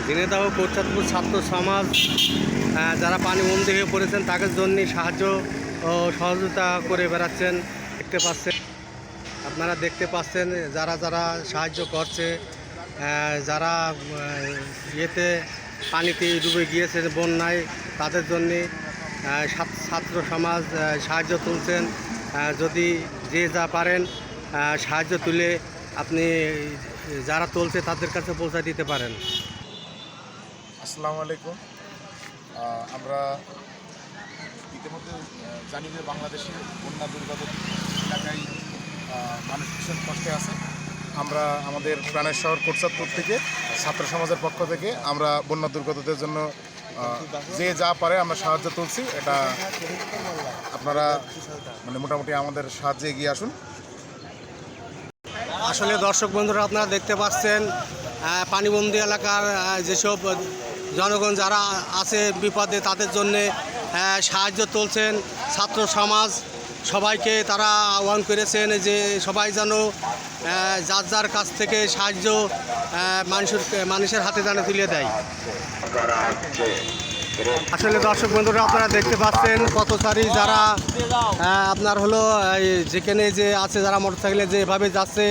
ঝিনাইদহ কোটচাঁদপুর ছাত্র সমাজ যারা পানিবন্দী হয়ে পড়েছেন তাদের জন্য সাহায্য ও সহযোগিতা করে বেড়াচ্ছেন। আপনারা দেখতে পাচ্ছেন যারা যারা সাহায্য করছে, যারা ইয়েতে পানিতে ডুবে গিয়েছে বন্যায়, তাদের জন্যে ছাত্র সমাজ সাহায্য তুলছেন। যদি যে যা পারেন সাহায্য তুলে আপনি যারা তুলছে তাদের কাছে পৌঁছে দিতে পারেন। আসসালামু আলাইকুম। আমরা ইতিমধ্যে জানি যে বাংলাদেশের বন্যা দুর্গত এলাকায় মানুষ ভীষণ কষ্টে আছে। আমরা আমাদের প্রাণের শহর কোটচাঁদপুর থেকে ছাত্র সমাজের পক্ষ থেকে আমরা বন্যা দুর্গতদের জন্য যে যা পারে আমরা সাহায্য তুলছি। এটা আপনারা মোটামুটি আমাদের সাহায্যে এগিয়ে আসুন। আসলে দর্শক বন্ধুরা, আপনারা দেখতে পাচ্ছেন পানিবন্দী এলাকার যেসব জনগণ যারা আছে বিপদে, তাদের জন্যে সাহায্য তুলছেন ছাত্র সমাজ। সবাইকে তারা আহ্বান করেছেন যে সবাই যেন যার যার কাছ থেকে সাহায্য মানুষের হাতে যেন তুলে দেয়। আসলে দর্শক বন্ধুরা, আপনারা দেখতে পাচ্ছেন পথচারী যারা আপনার হলো যেখানে যে আছে, যারা মোটরসাইকেলে যেভাবে যাচ্ছে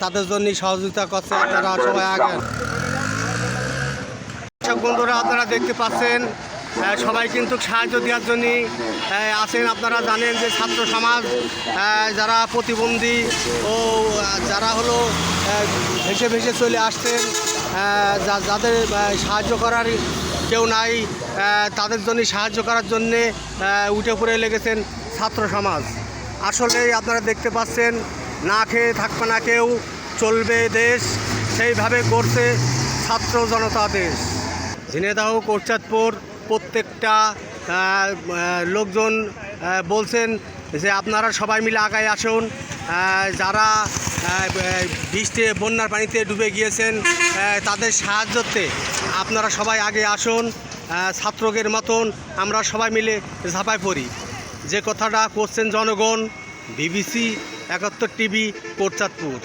তাদের জন্য সহযোগিতা করছে। আপনারা সবাই আগে দর্শক বন্ধুরা, আপনারা দেখতে পাচ্ছেন সবাই কিন্তু সাহায্য দেওয়ার জন্য আছেন। আপনারা জানেন যে ছাত্র সমাজ যারা প্রতিবন্ধী ও যারা হলো ভেসে ভেসে চলে আসছেন, যাদের সাহায্য করার কেউ নাই, তাদের জন্য সাহায্য করার জন্যে উঠে পড়ে লেগেছেন ছাত্র সমাজ। আসলে আপনারা দেখতে পাচ্ছেন না খেয়ে থাকবে না কেউ, চলবে দেশ, সেইভাবে করছে ছাত্র জনতা দেশ। ঝিনাইদহ কোটচাঁদপুর প্রত্যেকটা লোকজন বলছেন যে আপনারা সবাই মিলে আগায় আসুন। যারা বৃষ্টি বন্যার পানিতে ডুবে গিয়েছেন তাদের সাহায্যতে আপনারা সবাই আগে আসুন। ছাত্রদের মতন আমরা সবাই মিলে ঝাঁপায় পড়ি। যে কথাটা করছেন জনগণ, BBC 71 TV কোটচাঁদপুর।